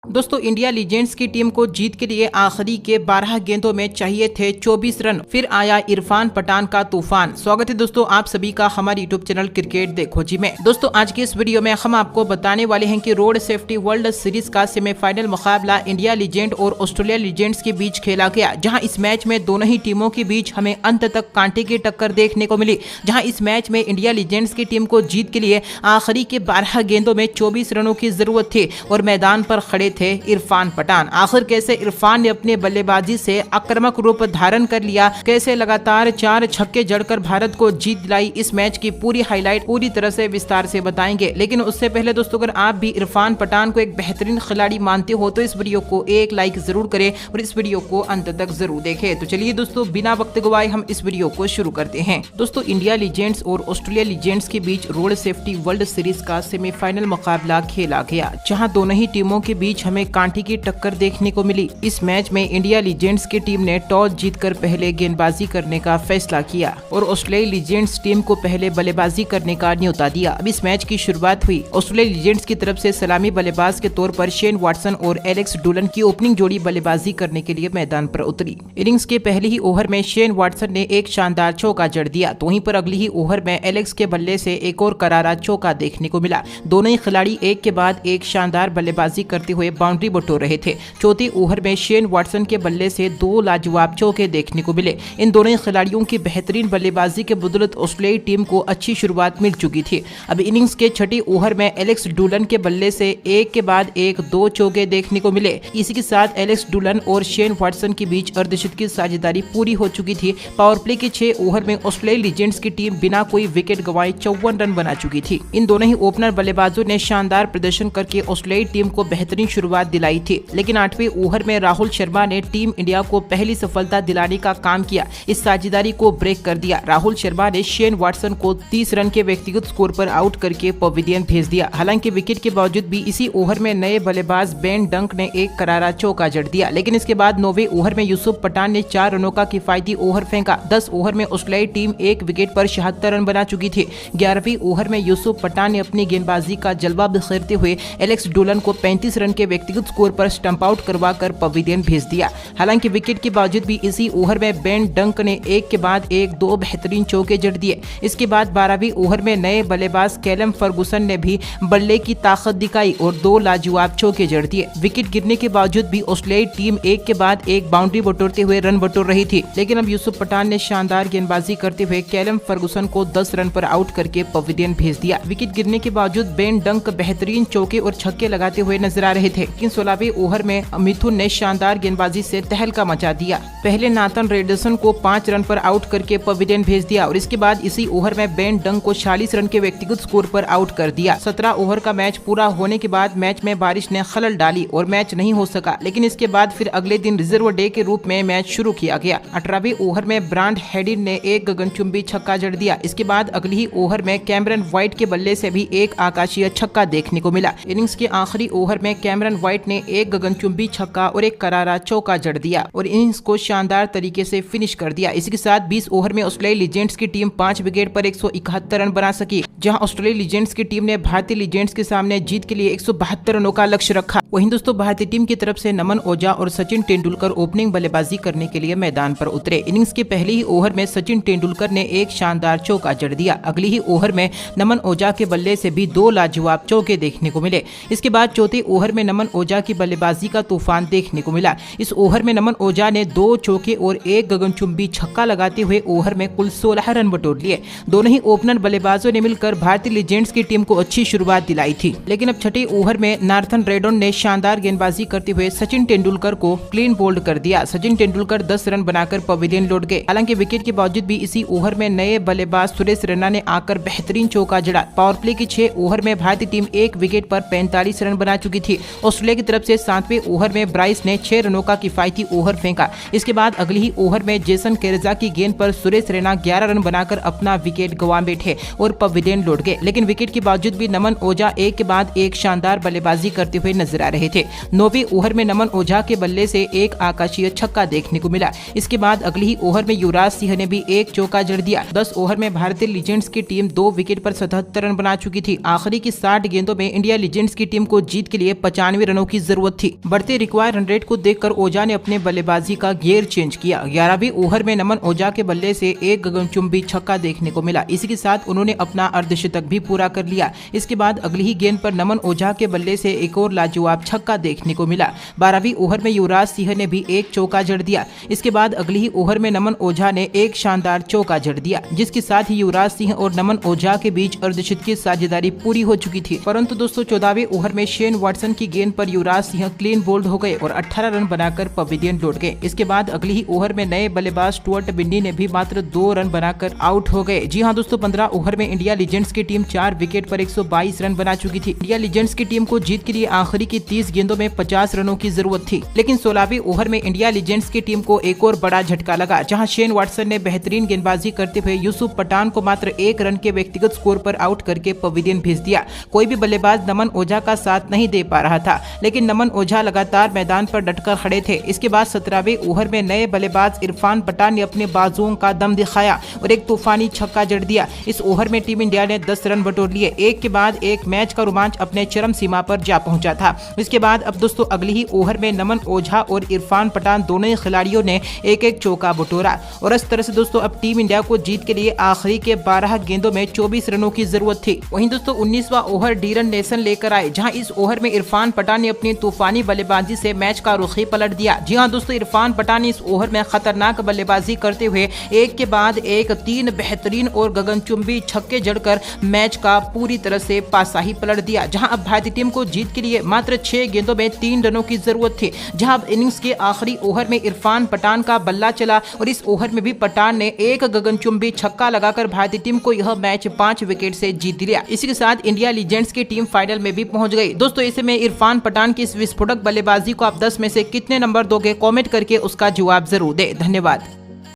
दोस्तों India legends की team को जीत के लिए आखिरी के 12 गेंदों में चाहिए थे 24 रन। फिर आया इरफान पठान का तूफान। स्वागत है दोस्तों आप सभी का हमारे यूट्यूब चैनल क्रिकेट देखो जी में। दोस्तों आज की इस वीडियो में हम आपको बताने वाले हैं कि रोड सेफ्टी वर्ल्ड सीरीज का सेमीफाइनल मुकाबला इंडिया लीजेंड और ऑस्ट्रेलिया लीजेंड्स के बीच खेला गया, जहां इस मैच में दोनों ही टीमों के बीच हमें अंत तक कांटे की टक्कर देखने को मिली। जहां इस मैच में इंडिया लीजेंड्स की टीम को जीत के लिए आखिरी के 12 गेंदों में 24 रनों की जरूरत थी और मैदान पर खड़े थे इरफान पठान। आखिर कैसे इरफान ने अपने बल्लेबाजी से आक्रामक रूप धारण कर लिया, कैसे लगातार 4 छक्के जड़कर भारत को जीत दिलाई, इस मैच की पूरी हाईलाइट पूरी तरह से विस्तार से बताएंगे। लेकिन उससे पहले दोस्तों अगर आप भी इरफान पठान को एक बेहतरीन खिलाड़ी मानते हो तो इस वीडियो को एक लाइक जरूर करें और इस वीडियो को अंत तक जरूर देखें। तो चलिए दोस्तों बिना वक्त गवाए हम इस वीडियो को शुरू करते हैं। दोस्तों इंडिया लीजेंड्स और ऑस्ट्रेलिया लीजेंड्स के बीच रोड सेफ्टी वर्ल्ड सीरीज का सेमीफाइनल मुकाबला खेला गया, जहां दोनों ही टीमों के बीच हमें कांटे की टक्कर देखने को मिली। इस मैच में इंडिया लीजेंड्स की टीम ने टॉस जीतकर पहले गेंदबाजी करने का फैसला किया और ऑस्ट्रेलिया लीजेंड्स टीम को पहले बल्लेबाजी करने का न्योता दिया। अब इस मैच की शुरुआत हुई। ऑस्ट्रेलिया लीजेंड्स की तरफ से सलामी बल्लेबाज के तौर पर शेन वाटसन और एलेक्स डुलन की ओपनिंग जोड़ी बल्लेबाजी करने के लिए मैदान पर उतरी। इनिंग्स के पहले ही ओवर में शेन वाटसन ने एक शानदार चौका जड़ दिया, तो वहीं पर अगली ही ओवर में एलेक्स के बल्ले से एक और करारा चौका देखने को मिला। दोनों ही खिलाड़ी एक के बाद एक शानदार बल्लेबाजी करते हुए बाउंड्री बटोर रहे थे। चौथे ओवर में शेन वाटसन के बल्ले से 2 लाजवाब चौके देखने को मिले। इन दोनों ही खिलाड़ियों की बेहतरीन बल्लेबाजी के बदौलत ऑस्ट्रेलियाई टीम को अच्छी शुरुआत मिल चुकी थी। अब इनिंग्स के छठे ओवर में एलेक्स डुलन के बल्ले से एक के बाद एक 2 चौके देखने को मिले। इसी के साथ एलेक्स डुलन और शेन वाटसन के बीच अर्धशतक की साझेदारी पूरी हो चुकी थी। पावर प्ले के 6 ओवर में ऑस्ट्रेलियाई लीजेंड्स की टीम बिना कोई विकेट गंवाए 54 रन बना चुकी थी। इन दोनों ही ओपनर बल्लेबाजों ने शानदार प्रदर्शन करके ऑस्ट्रेलियाई टीम को बेहतरीन शुरुआत दिलाई थी। लेकिन 8वें ओवर में राहुल शर्मा ने टीम इंडिया को पहली सफलता दिलाने का काम किया, इस साझेदारी को ब्रेक कर दिया। राहुल शर्मा ने शेन वाटसन को 30 रन के व्यक्तिगत स्कोर पर आउट करके पवेलियन भेज दिया। हालांकि विकेट के बावजूद भी इसी ओवर में नए बल्लेबाज बेन डंक ने एक करारा चौका जड़ दिया। लेकिन इसके बाद 9वें ओवर में यूसुफ पठान ने 4 रनों का किफायती ओवर फेंका। 10 ओवर में ऑस्ट्रेलियाई टीम एक विकेट पर 76 रन बना चुकी थी। 11वीं ओवर में यूसुफ पठान ने अपनी गेंदबाजी का जलवा बिखेरते हुए एलेक्स डुलन को 35 रन के व्यक्तिगत स्कोर पर स्टंप आउट करवा कर पवेलियन भेज दिया। हालांकि विकेट के बावजूद भी इसी ओवर में बेन डंक ने एक के बाद एक 2 बेहतरीन चौके जड़ दिए। इसके बाद 12वीं ओवर में नए बल्लेबाज कैलम फर्गुसन ने भी बल्ले की ताकत दिखाई और 2 लाजवाब चौके जड़ दिए। विकेट गिरने के बावजूद भी ऑस्ट्रेलियाई टीम एक के बाद एक बाउंड्री बटोरते हुए रन बटोर रही थी। लेकिन अब यूसुफ पठान ने शानदार गेंदबाजी करते हुए कैलम फर्गुसन को 10 रन पर आउट करके पवेलियन भेज दिया। विकेट गिरने के बावजूद बेन डंक बेहतरीन चौके और छक्के लगाते हुए नजर आ रहे थे। लेकिन 16वें ओवर में मिथुन ने शानदार गेंदबाजी से तहलका मचा दिया। पहले नाथन रेडरसन को 5 रन पर आउट करके पवेलियन भेज दिया और इसके बाद इसी ओवर में बेन डंक को 46 रन के व्यक्तिगत स्कोर पर आउट कर दिया। 17 ओवर का मैच पूरा होने के बाद मैच में बारिश ने खलल डाली और मैच नहीं हो सका। लेकिन इसके बाद फिर अगले दिन रिजर्व डे के रूप में मैच शुरू किया गया। 18वें ओवर में ब्रांड हेडिन ने एक गगनचुंबी छक्का जड़ दिया। इसके बाद अगले ही ओवर में कैमरन व्हाइट के बल्ले से भी एक आकाशीय छक्का देखने को मिला। इनिंग्स के आखिरी ओवर में कैमरन व्हाइट ने एक गगनचुंबी छक्का और एक करारा चौका जड़ दिया और इनिंग्स को शानदार तरीके से फिनिश कर दिया। इसी के साथ 20 ओवर में ऑस्ट्रेलिया लीजेंड्स की टीम 5 विकेट पर 171 रन बना सकी, जहां ऑस्ट्रेलिया लीजेंड्स की टीम ने भारतीय लीजेंड्स के सामने जीत के लिए 172 रनों का लक्ष्य रखा। वहीं दोस्तों भारतीय टीम की तरफ से नमन ओझा और सचिन तेंदुलकर ओपनिंग बल्लेबाजी करने के लिए मैदान पर उतरे। इनिंग्स के पहले ही ओवर में सचिन तेंदुलकर ने एक शानदार चौका जड़ दिया। अगली ही ओवर में नमन ओझा के बल्ले से भी 2 लाजवाब चौके देखने को मिले। इसके बाद चौथे ओवर में नमन ओझा की बल्लेबाजी का तूफान देखने को मिला। इस ओवर में नमन ओझा ने 2 चौके और एक गगनचुंबी छक्का लगाते हुए ओवर में कुल 16 रन बटोर लिए। दोनों ही ओपनर बल्लेबाजों ने मिलकर भारतीय लीजेंड्स की टीम को अच्छी शुरुआत दिलाई थी। लेकिन अब छठे ओवर में नार्थन रेडन ने शानदार गेंदबाजी करते हुए सचिन तेंदुलकर को क्लीन बोल्ड कर दिया। सचिन तेंदुलकर 10 रन बनाकर पवेलियन लौट गए। हालांकि विकेट के बावजूद भी इसी ओवर में नए बल्लेबाज सुरेश रैना ने आकर बेहतरीन चौका जड़ा। पावर प्ले के 6 ओवर में भारतीय टीम एक विकेट पर 45 रन बना चुकी थी। ऑस्ट्रेलिया की तरफ से 7वें ओवर में ब्राइस ने 6 रनों का किफायती ओवर फेंका। इसके बाद अगली ही ओवर में जेसन केरजा की गेंद पर सुरेश रैना 11 रन बनाकर अपना विकेट गंवा बैठे और पवेलियन पवेलियन लौट गए, लेकिन विकेट के बावजूद भी नमन ओझा एक के बाद एक शानदार बल्लेबाजी करते हुए नजर आ रहे थे। 9वीं ओवर में नमन ओझा के बल्ले से एक आकाशीय छक्का देखने को मिला। इसके बाद अगले ही ओवर में युवराज सिंह ने भी एक चौका जड़ दिया। 10 ओवर में भारतीय लीजेंड्स की टीम 2 विकेट पर 77 रन बना चुकी थी। आखिरी की 60 गेंदों में इंडिया लीजेंड्स की टीम को जीत के लिए 95 रनों की जरूरत थी। बढ़ते रिक्वायर रन रेट को देखकर ओझा ने अपने बल्लेबाजी का गियर चेंज किया। 11वीं ओवर में नमन ओझा के बल्ले से एक गगनचुंबी छक्का देखने को मिला। इसी के साथ उन्होंने अपना अर्धशतक भी पूरा कर लिया। इसके बाद अगली ही गेंद पर नमन ओझा के बल्ले से एक और लाजवाब छक्का देखने को मिला। 12वीं ओवर में युवराज सिंह ने भी एक चौका जड़ दिया। इसके बाद अगली ही ओवर में नमन ओझा ने एक शानदार चौका जड़ दिया, जिसके साथ ही युवराज सिंह और नमन ओझा के बीच अर्धशतकीय साझेदारी पूरी हो चुकी थी। परंतु दोस्तों 14वें ओवर में शेन वाटसन की गेंद पर युवराज सिंह क्लीन बोल्ड हो गए और 18 रन बनाकर पवेलियन लौट गए। इसके बाद अगली ही ओवर में नए बल्लेबाज स्टुअर्ट बिन्नी ने भी मात्र 2 रन बनाकर आउट हो गए। जी हां दोस्तों, 15 ओवर में इंडिया लीजेंड्स की टीम 4 विकेट पर 122 रन बना चुकी थी। इंडिया लीजेंड्स की टीम को जीत के लिए आखिरी की 30 गेंदों में 50 रनों की जरूरत थी, लेकिन 16वीं ओवर में इंडिया लीजेंड्स की टीम को एक और बड़ा झटका लगा, जहां शेन वाटसन ने बेहतरीन गेंदबाजी करते हुए यूसुफ पठान को मात्र 1 रन के व्यक्तिगत स्कोर पर आउट करके पवेलियन भेज दिया। कोई भी बल्लेबाज नमन ओझा का साथ नहीं दे पा रहा था, लेकिन नमन ओझा लगातार मैदान पर डटकर खड़े थे। इसके बाद 17वें ओवर में नए बल्लेबाज इरफान पठान ने अपने बाजुओं का दम दिखाया और एक तूफानी छक्का जड़ दिया। इस ओवर में टीम इंडिया ने 10 रन बटोर लिए। एक के बाद एक मैच का रोमांच अपने चरम सीमा पर जा पहुंचा था। इसके बाद अब दोस्तों अगली ही ओवर में नमन ओझा और इरफान पठान दोनों ही खिलाड़ियों ने एक एक चौका बटोरा और इस तरह से दोस्तों अब टीम इंडिया को जीत के लिए आखिरी के 12 गेंदों में 24 रनों की जरूरत थी। वहीं दोस्तों 19वां ओवर डीरन नेल्सन लेकर आए, जहां इस ओवर में इरफान पठान ने अपनी तूफानी बल्लेबाजी से मैच का रुख ही पलट दिया। जी हां दोस्तों, इरफान पठान ने इस ओवर में खतरनाक बल्लेबाजी करते हुए एक के बाद एक 3 बेहतरीन और गगनचुंबी छक्के जड़कर मैच का पूरी तरह से पासा ही पलट दिया। जहां अब भारतीय टीम को जीत के लिए मात्र 6 गेंदों में 3 रनों की जरूरत थी। जहां अब इनिंग्स के आखिरी ओवर में इरफान पठान का बल्ला चला और इस ओवर में भी पठान ने एक गगनचुंबी छक्का लगाकर भारतीय टीम को यह मैच 5 विकेट से जीत लिया। इसी के साथ इंडिया लीजेंड्स की टीम फाइनल में भी पहुंच गई। दोस्तों ऐसे में इरफान पठान की इस विस्फोटक बल्लेबाजी को आप 10 में से कितने नंबर दोगे? कमेंट करके उसका जवाब जरूर दे। धन्यवाद।